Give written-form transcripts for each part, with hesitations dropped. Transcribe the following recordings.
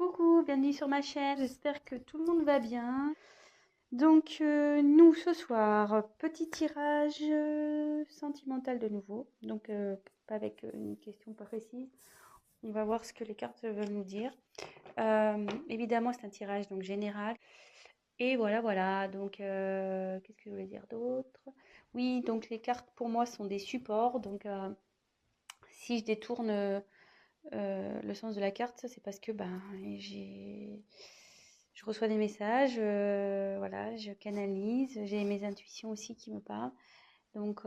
Coucou, bienvenue sur ma chaîne, j'espère que tout le monde va bien. Donc nous ce soir, petit tirage sentimental de nouveau, donc pas avec une question pas précise. On va voir ce que les cartes veulent nous dire. Évidemment c'est un tirage donc général. Et voilà, donc qu'est-ce que je voulais dire d'autre? Oui, donc les cartes pour moi sont des supports, donc si je détourne le sens de la carte, c'est parce que ben, je reçois des messages, voilà, je canalise, j'ai mes intuitions aussi qui me parlent. Donc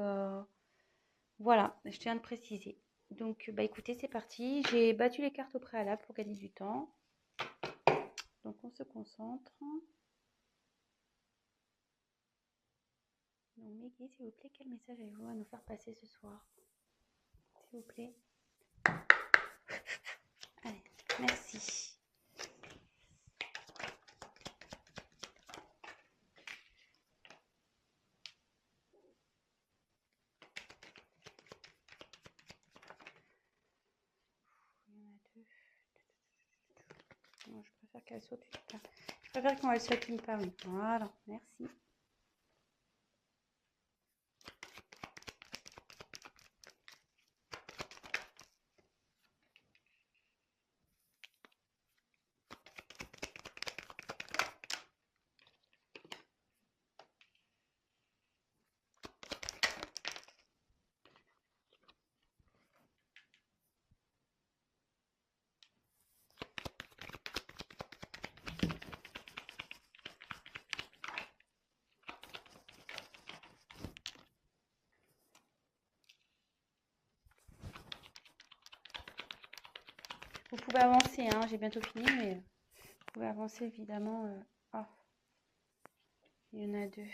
voilà, je tiens à le préciser. Donc bah écoutez, c'est parti. J'ai battu les cartes au préalable pour gagner du temps. Donc on se concentre. Donc Meggy, s'il vous plaît, quel message avez-vous à nous faire passer ce soir? S'il vous plaît. Allez, merci. Il y en a deux. Non, je préfère qu'elle saute une part. Je préfère quand elle saute une part. Voilà, merci. Vous pouvez avancer, hein, j'ai bientôt fini, mais vous pouvez avancer évidemment. Oh, il y en a deux.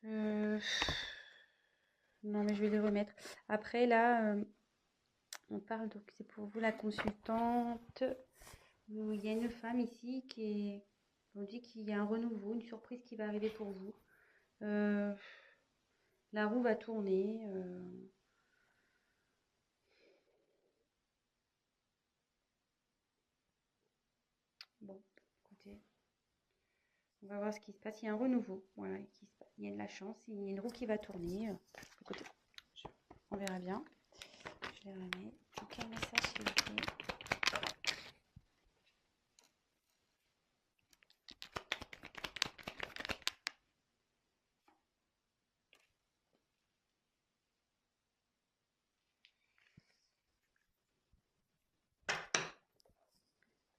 Euh, Non, mais je vais les remettre. Après, là, on parle, donc c'est pour vous la consultante. Il y a une femme ici on dit qu'il y a un renouveau, une surprise qui va arriver pour vous. Euh, la roue va tourner. Bon, écoutez, on va voir ce qui se passe. Il y a un renouveau. Voilà, il y a de la chance. Il y a une roue qui va tourner. Écoutez, on verra bien. Je les remets. Donc, quel message s'il vous plaît?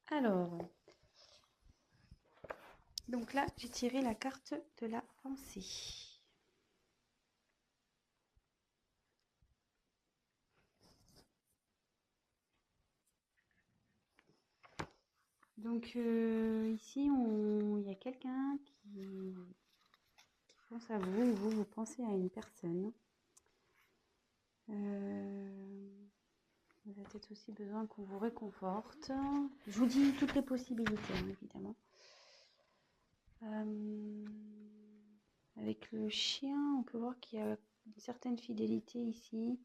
Alors, donc là, j'ai tiré la carte de la pensée. Donc ici, il y a quelqu'un qui pense à vous, ou vous pensez à une personne. Vous avez peut-être aussi besoin qu'on vous réconforte. Je vous dis toutes les possibilités, hein, évidemment. Avec le chien, on peut voir qu'il y a une certaine fidélité ici.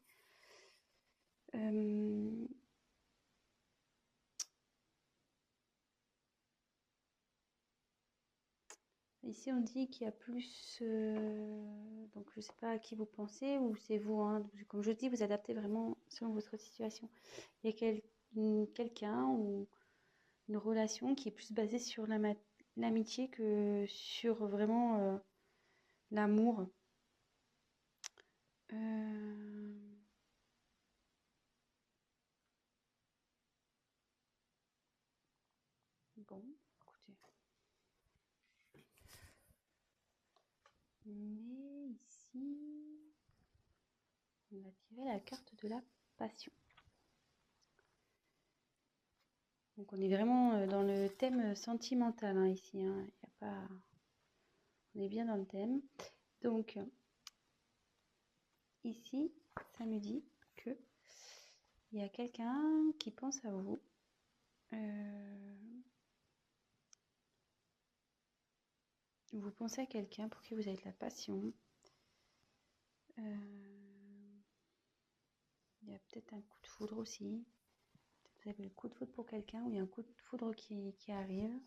Ici, on dit qu'il y a plus... donc, je ne sais pas à qui vous pensez, ou c'est vous. Hein, comme je dis, vous adaptez vraiment selon votre situation. Il y a quelqu'un ou une relation qui est plus basée sur l'amitié que sur vraiment l'amour. Bon, écoutez. Mais ici, on va tirer la carte de la passion. Donc on est vraiment dans le thème sentimental hein, ici. Hein. Y a pas... On est bien dans le thème. Donc ici, ça me dit que il y a quelqu'un qui pense à vous. Vous pensez à quelqu'un pour qui vous avez de la passion. y a peut-être un coup de foudre aussi. Vous avez le coup de foudre pour quelqu'un ou il y a un coup de foudre qui arrive.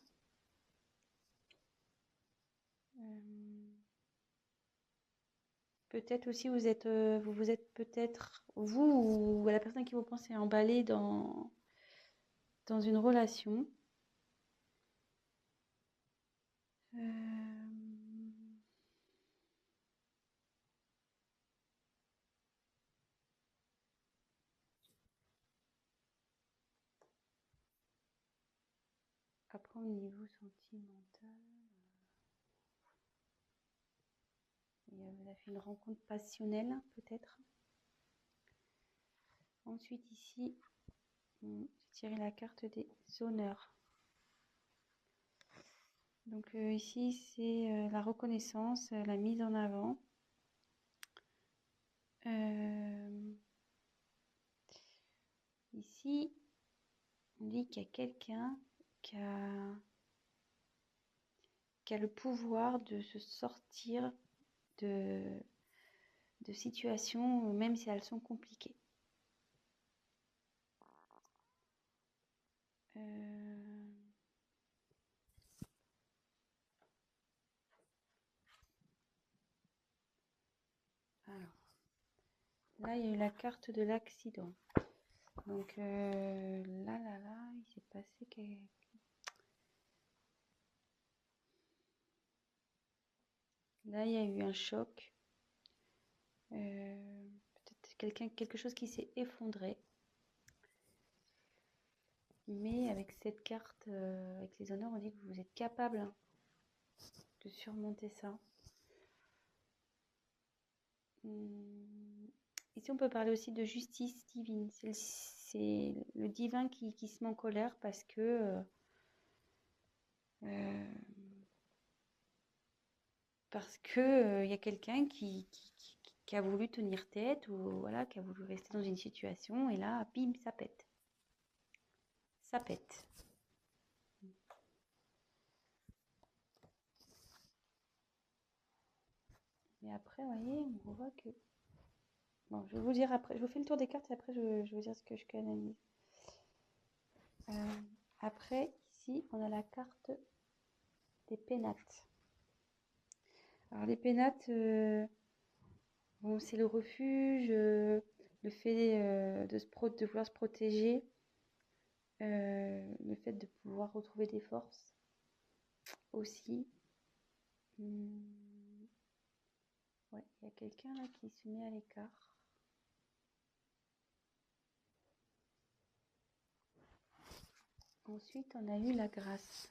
Peut-être aussi vous êtes peut-être, vous ou la personne qui vous pensez emballé dans une relation. Après, au niveau sentimental, vous avez fait une rencontre passionnelle, peut-être. Ensuite, ici, j'ai tiré la carte des honneurs. Donc ici, c'est la reconnaissance, la mise en avant. Ici, on dit qu'il y a quelqu'un qui a le pouvoir de se sortir de situations, même si elles sont compliquées. Alors, là, il y a eu la carte de l'accident. Donc là, il s'est passé là, il y a eu un choc. Peut-être quelque chose qui s'est effondré. Mais avec cette carte, avec les honneurs, on dit que vous êtes capable de surmonter ça. Ici, on peut parler aussi de justice divine. C'est le divin qui se met en colère parce que il y a quelqu'un qui a voulu tenir tête ou voilà, qui a voulu rester dans une situation et là, bim, ça pète. Ça pète. Et après, vous voyez, on voit que... Bon, je vais vous dire après. Je vous fais le tour des cartes et après, je vais vous dire ce que je canalise. Après, ici, on a la carte des pénates. Alors, les pénates, bon, c'est le refuge, le fait de vouloir se protéger, le fait de pouvoir retrouver des forces aussi. Ouais, il y a quelqu'un là qui se met à l'écart. Ensuite, on a eu la grâce.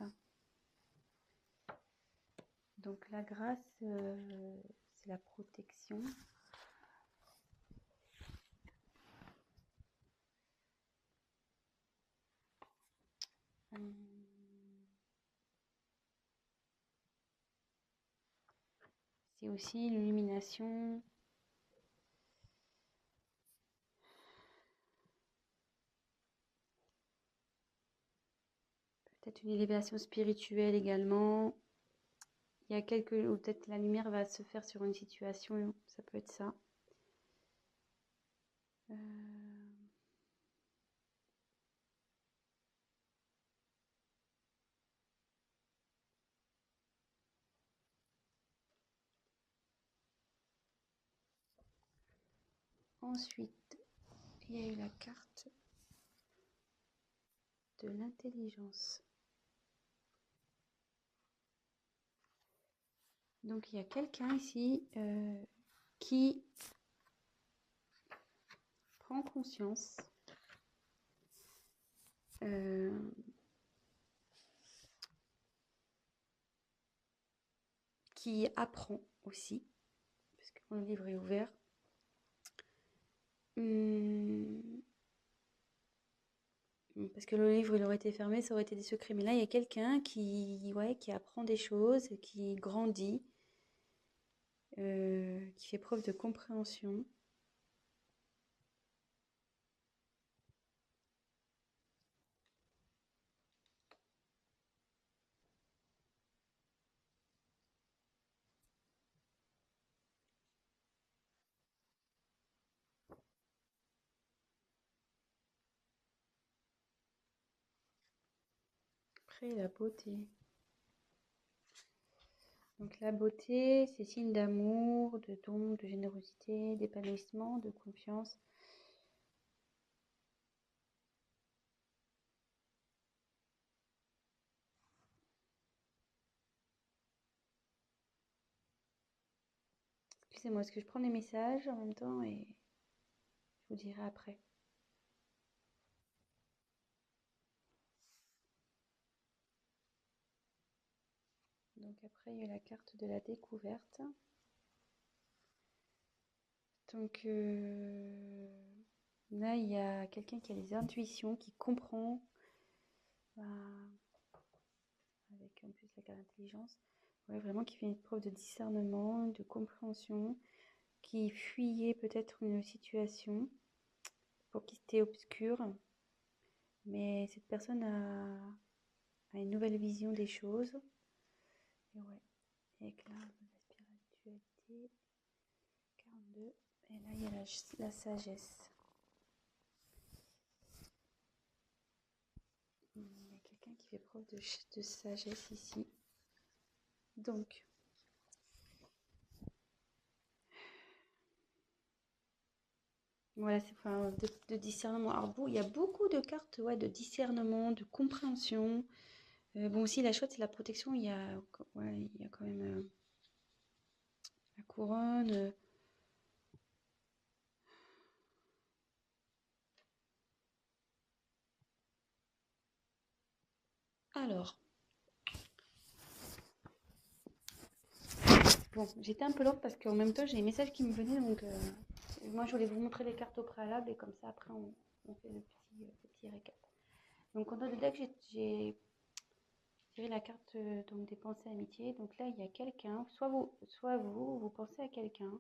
Donc la grâce, c'est la protection. C'est aussi l'illumination. Peut-être une élévation spirituelle également. Il y a ou peut-être la lumière va se faire sur une situation, ça peut être ça. Ensuite, il y a eu la carte de l'intelligence. Donc il y a quelqu'un ici qui prend conscience qui apprend aussi, parce que mon livre est ouvert. Parce que le livre, il aurait été fermé, ça aurait été des secrets. Mais là, il y a quelqu'un qui apprend des choses, qui grandit, qui fait preuve de compréhension. Après, la beauté. Donc la beauté, c'est signe d'amour, de don, de générosité, d'épanouissement, de confiance. Excusez-moi, est-ce que je prends les messages en même temps et je vous dirai après. Donc après, il y a la carte de la découverte. Donc là, il y a quelqu'un qui a des intuitions, qui comprend, avec en plus la carte d'intelligence, ouais, vraiment qui fait une preuve de discernement, de compréhension, qui fuyait peut-être une situation pour qui c'était obscur, mais cette personne a une nouvelle vision des choses. Et ouais, éclat de la spiritualité, 42, et là il y a la sagesse. Il y a quelqu'un qui fait preuve de sagesse ici. Donc, voilà, c'est enfin, de discernement. Alors, il y a beaucoup de cartes, ouais, de discernement, de compréhension. Bon, aussi, la chouette, c'est la protection. Ouais, il y a quand même la couronne. Alors, bon, j'étais un peu lente parce qu'en même temps, j'ai les messages qui me venaient. Donc, moi, je voulais vous montrer les cartes au préalable et comme ça, après, on fait le petit récap. Donc, en dans le deck, j'ai tiré la carte donc, des pensées amitié. Donc là, il y a quelqu'un, soit vous pensez à quelqu'un.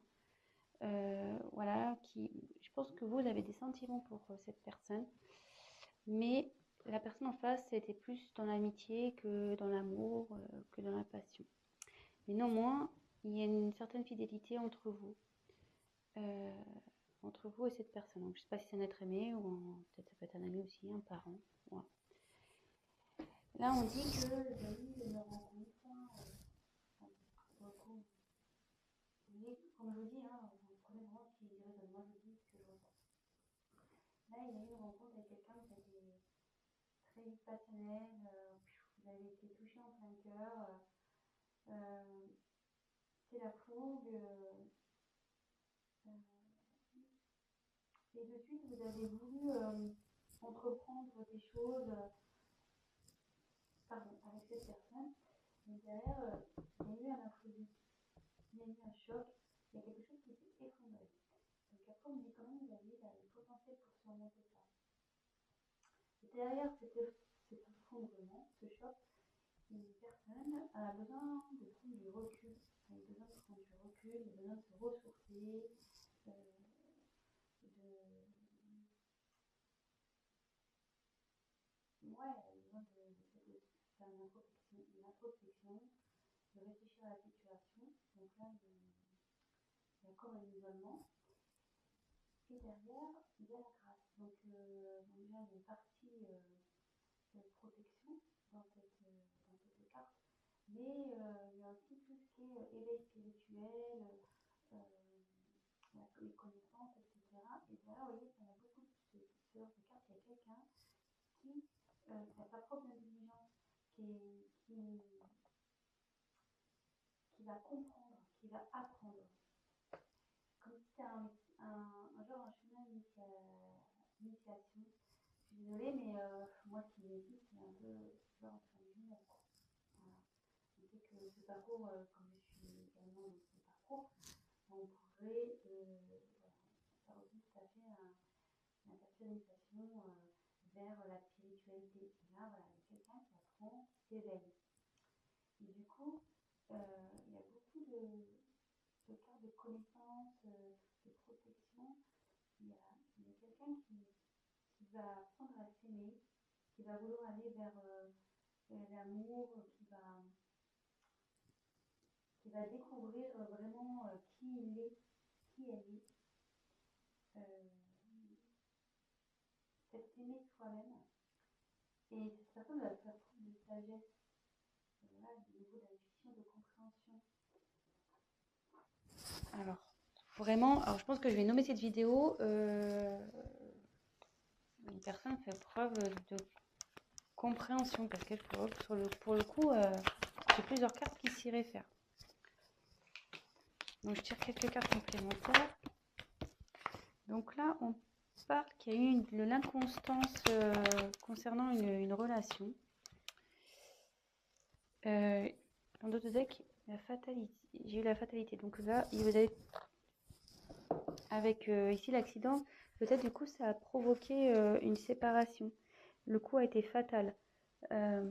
Voilà, je pense que vous avez des sentiments pour cette personne, mais la personne en face était plus dans l'amitié que dans l'amour, que dans la passion. Mais néanmoins, il y a une certaine fidélité euh, entre vous et cette personne. Donc, je ne sais pas si c'est un être aimé ou peut-être ça peut être un ami aussi, un parent. Voilà. Là, on dit que vous avez eu une rencontre. Mais comme je vous dis, hein, vous prenez vraiment ce qui résonne. Moi, je dis ce que je ressens. Là, il y a eu une rencontre avec quelqu'un qui a été très passionnel, vous avez été touché en plein cœur, c'est la fougue, et de suite vous avez voulu entreprendre des choses avec cette personne, mais derrière il y a eu un imprévu, il y a eu un choc, il y a quelque chose qui s'est effondré. Donc après on dit quand même vous avez le potentiel pour surmonter ça. Et derrière cet effondrement, ce choc, une personne a besoin de prendre du recul, elle a besoin de prendre du recul, elle a besoin de se ressourcer, de ouais, elle a besoin de faire une introspection, de réfléchir à la situation. Donc là, il y a encore un isolement. Et derrière, il y a la grâce. Donc déjà, il y a une partie de protection dans cette carte. Mais il y a aussi tout ce qui est éveil spirituel, les connaissances, etc. Et derrière, vous voyez, il y a beaucoup de ce genre de cartes. Il y a quelqu'un qui a sa propre intelligence, qui va comprendre, qui va apprendre. Comme si c'était genre un chemin d'initiation. Je suis désolée, mais moi qui l'ai dit, c'est un peu genre entre guillemets. Voilà. Je sais que ce parcours, comme je suis également dans ce parcours, on pourrait faire aussi tout à fait une personnalisation vers la spiritualité. Et là, voilà, il y a quelqu'un qui apprend, qui s'éveille. Et du coup, il y a beaucoup de cartes de connaissance, de protection. Il y a quelqu'un qui va apprendre à s'aimer, qui va vouloir aller vers l'amour, qui va découvrir vraiment qui il est, qui elle est, s'aimer soi-même. Et cette personne va faire preuve de sagesse, voilà, au niveau d'intuition, de compréhension. Alors, vraiment, alors je pense que je vais nommer cette vidéo une personne fait preuve de compréhension, parce que pour le coup, j'ai plusieurs cartes qui s'y réfèrent. Donc je tire quelques cartes complémentaires. Donc là, on parle qu'il y a eu de l'inconstance concernant une relation. Dans d'autres decks, la fatalité. J'ai eu la fatalité. Donc là, vous avez avec ici l'accident, peut-être du coup ça a provoqué une séparation. Le coup a été fatal. Il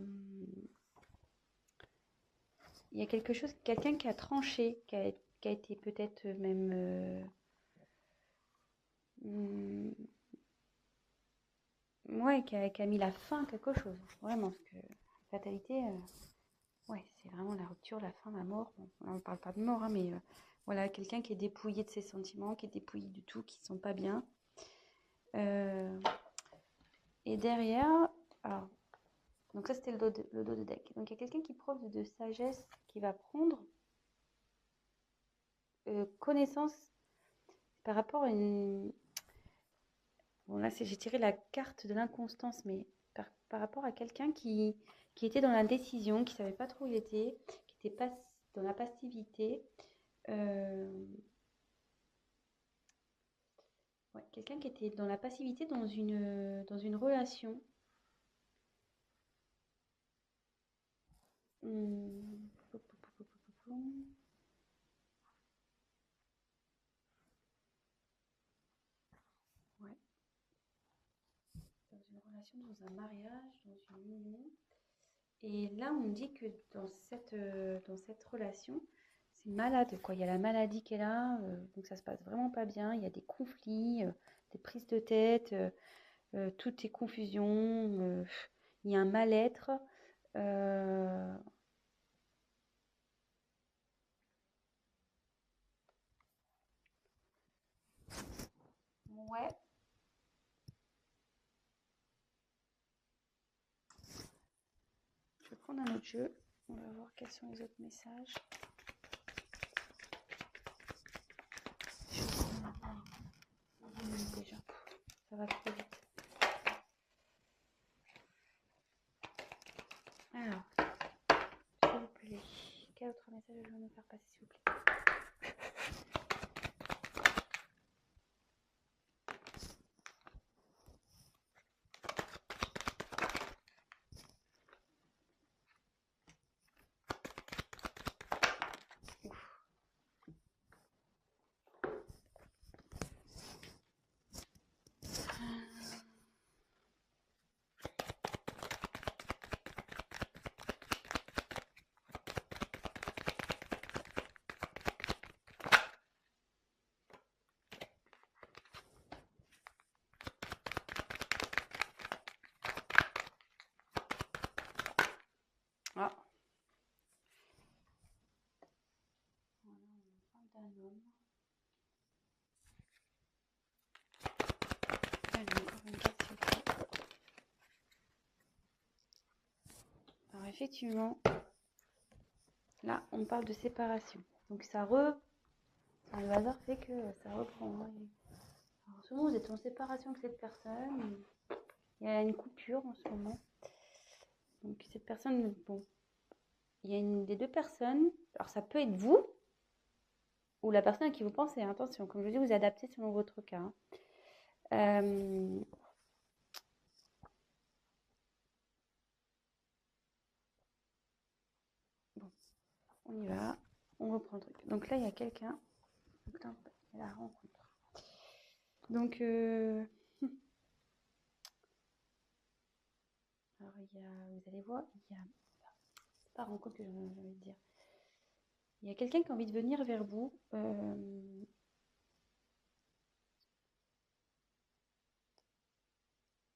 y a quelque chose, quelqu'un qui a tranché, qui a été peut-être même ouais, qui a mis la fin à quelque chose. Vraiment, parce que fatalité, ouais, c'est vraiment la rupture, la fin, la mort. Bon, là, on ne parle pas de mort, hein, mais voilà, quelqu'un qui est dépouillé de ses sentiments, qui est dépouillé du tout, qui ne sont pas bien. Et derrière, alors, donc ça c'était le dos de deck. Donc il y a quelqu'un qui prouve de sagesse, qui va prendre connaissance par rapport à une... Bon là j'ai tiré la carte de l'inconstance, mais par rapport à quelqu'un qui était dans la décision, qui ne savait pas trop où il était, qui était pas dans la passivité. Ouais, quelqu'un qui était dans la passivité dans une relation. Ouais. Dans une relation, dans un mariage, dans une union. Et là, on dit que dans cette relation, c'est malade, quoi. Il y a la maladie qui est là, donc ça se passe vraiment pas bien. Il y a des conflits, des prises de tête, tout est confusion. Il y a un mal-être. Ouais. Je vais prendre un autre jeu. On va voir quels sont les autres messages. Déjà, ça va trop vite. Alors, s'il vous plaît, quel autre message je vais me faire passer, s'il vous plaît? Ah. Voilà, on parle d'un homme. Allez, encore une carte, s'il vous plaît. Alors effectivement, là, on parle de séparation. Donc le hasard fait que ça reprend. Alors, en ce moment, vous êtes en séparation avec cette personne. Il y a une coupure en ce moment. Donc cette personne, bon, il y a une des deux personnes. Alors ça peut être vous ou la personne à qui vous pensez. Attention, comme je vous dis, vous adaptez selon votre cas. Bon, on y va. On reprend le truc. Donc là, il y a quelqu'un. Donc là, il y a la rencontre. Donc, alors vous allez voir, c'est pas rencontre que j'ai envie de dire. Il y a quelqu'un qui a envie de venir vers vous.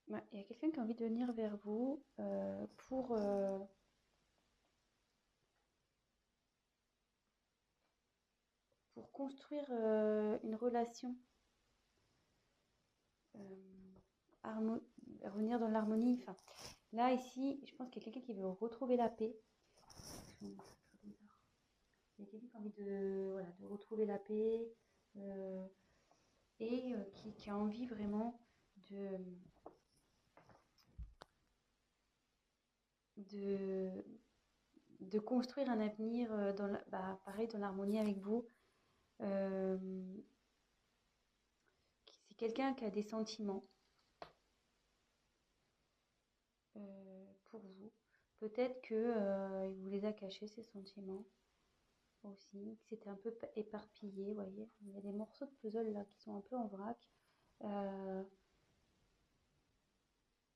Ouais, il y a quelqu'un qui a envie de venir vers vous pour construire une relation revenir dans l'harmonie. Enfin, là, ici, je pense qu'il y a quelqu'un qui veut retrouver la paix. Il y a quelqu'un qui a envie de, voilà, de retrouver la paix et qui a envie vraiment de, de construire un avenir pareil, dans l'harmonie avec vous. C'est quelqu'un qui a des sentiments pour vous. Peut-être que il vous les a cachés, ces sentiments aussi, que c'était un peu éparpillé, vous voyez. Il y a des morceaux de puzzle là qui sont un peu en vrac.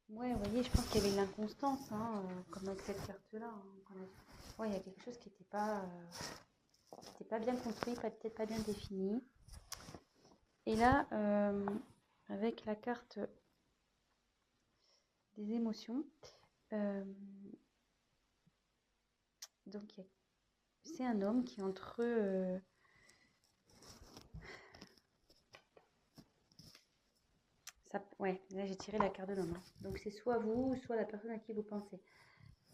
Ouais, vous voyez, je pense qu'il y avait de l'inconstance, hein, comme avec cette carte-là. Hein, ouais, il y a quelque chose qui n'était pas bien construit, peut-être pas bien défini. Et là, avec la carte des émotions, donc c'est un homme qui est entre ouais, là j'ai tiré la carte de l'homme. Hein. Donc c'est soit vous, soit la personne à qui vous pensez.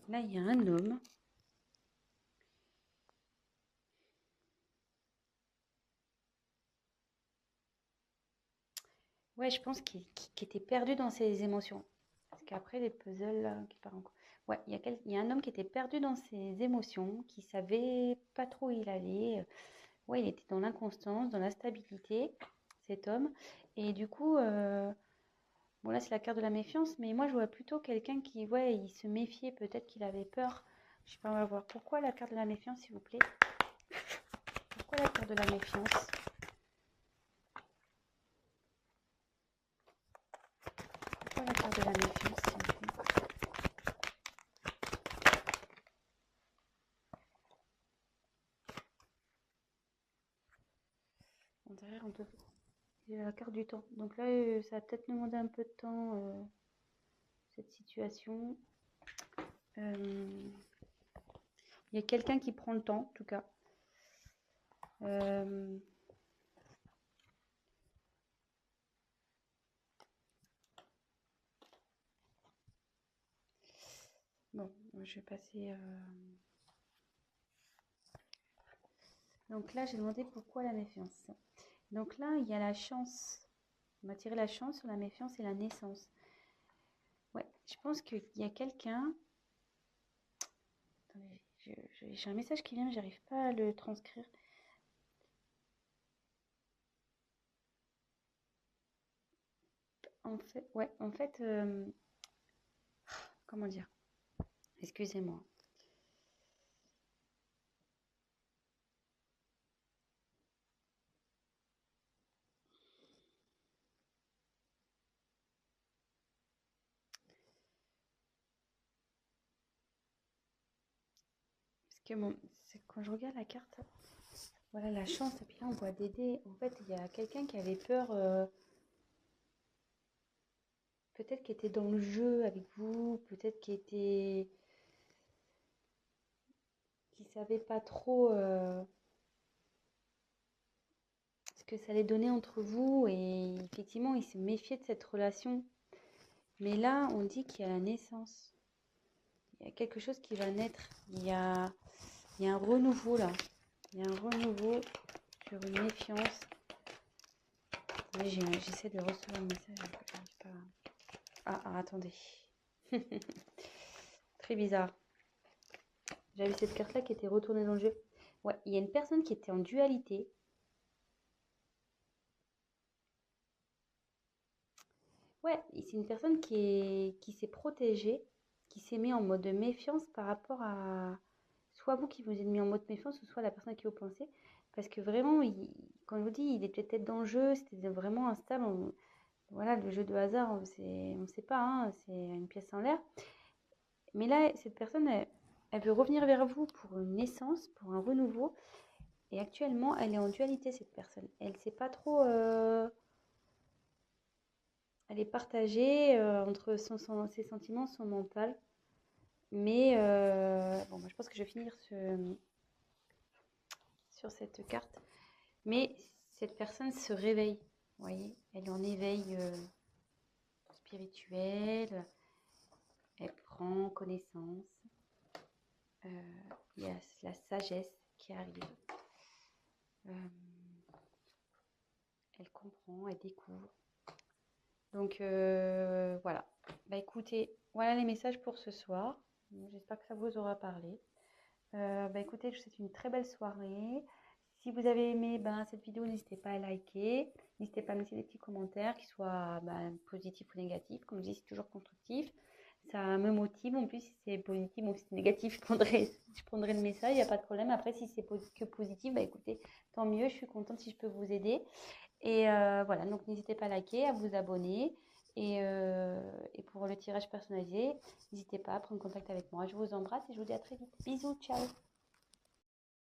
Là, il y a un homme. Ouais, je pense qu'il était perdu dans ses émotions. Parce qu'après, les puzzles qui partent en cours. Ouais, il y a un homme qui était perdu dans ses émotions, qui savait pas trop où il allait. Ouais, il était dans l'inconstance, dans l'instabilité, cet homme. Et du coup, bon là c'est la carte de la méfiance, mais moi je vois plutôt quelqu'un qui, ouais, il se méfiait, peut-être qu'il avait peur. Je sais pas, on va voir. Pourquoi la carte de la méfiance, s'il vous plaît? Pourquoi la carte de la méfiance? Pourquoi la carte de la méfiance, s'il vous plaît? Derrière, on peut... Il y a la carte du temps. Donc là, ça va peut-être demander un peu de temps, cette situation. Il y a quelqu'un qui prend le temps, en tout cas. Bon, je vais passer... Donc là, j'ai demandé pourquoi la méfiance. Donc là, il y a la chance. On m'a tiré la chance sur la méfiance et la naissance. Ouais, je pense qu'il y a quelqu'un... Attendez, j'ai un message qui vient, mais j'arrive pas à le transcrire. En fait, comment dire? Excusez-moi. Parce que quand je regarde la carte, voilà la chance, et puis là on voit des dés. En fait, il y a quelqu'un qui avait peur, peut-être qui était dans le jeu avec vous, peut-être qui savait pas trop ce que ça allait donner entre vous, et effectivement, il se méfiait de cette relation. Mais là, on dit qu'il y a la naissance. Il y a quelque chose qui va naître. Il y a un renouveau là. Il y a un renouveau sur une méfiance. Oui, j'essaie de recevoir un message. J'arrive pas. Attendez. Très bizarre. J'avais cette carte-là qui était retournée dans le jeu. Ouais, il y a une personne qui était en dualité. Ouais, c'est une personne qui s'est protégée, qui s'est mis en mode de méfiance par rapport à soit vous qui vous êtes mis en mode méfiance, ou soit la personne à qui vous pensez. Parce que vraiment, quand je vous dis, il était peut-être dans le jeu, c'était vraiment instable. Voilà, le jeu de hasard, on sait pas, hein, c'est une pièce en l'air. Mais là, cette personne, elle veut revenir vers vous pour une naissance, pour un renouveau. Et actuellement, elle est en dualité, cette personne. Elle sait pas trop... elle est partagée entre ses sentiments, son mental. Mais bon, moi, je pense que je vais finir sur cette carte. Mais cette personne se réveille, vous voyez, elle est en éveil spirituelle. Elle prend connaissance. Il y a la sagesse qui arrive. Elle comprend, elle découvre. Donc voilà. Bah écoutez, voilà les messages pour ce soir. J'espère que ça vous aura parlé. Bah écoutez, je vous souhaite une très belle soirée. Si vous avez aimé cette vidéo, n'hésitez pas à liker. N'hésitez pas à mettre des petits commentaires, qu'ils soient positifs ou négatifs. Comme je dis, c'est toujours constructif. Ça me motive. En plus, si c'est positif ou si c'est négatif, je prendrai le message, il n'y a pas de problème. Après, si c'est que positif, bah écoutez, tant mieux. Je suis contente si je peux vous aider. Et voilà, donc n'hésitez pas à liker, à vous abonner. Et pour le tirage personnalisé, n'hésitez pas à prendre contact avec moi. Je vous embrasse et je vous dis à très vite. Bisous, ciao!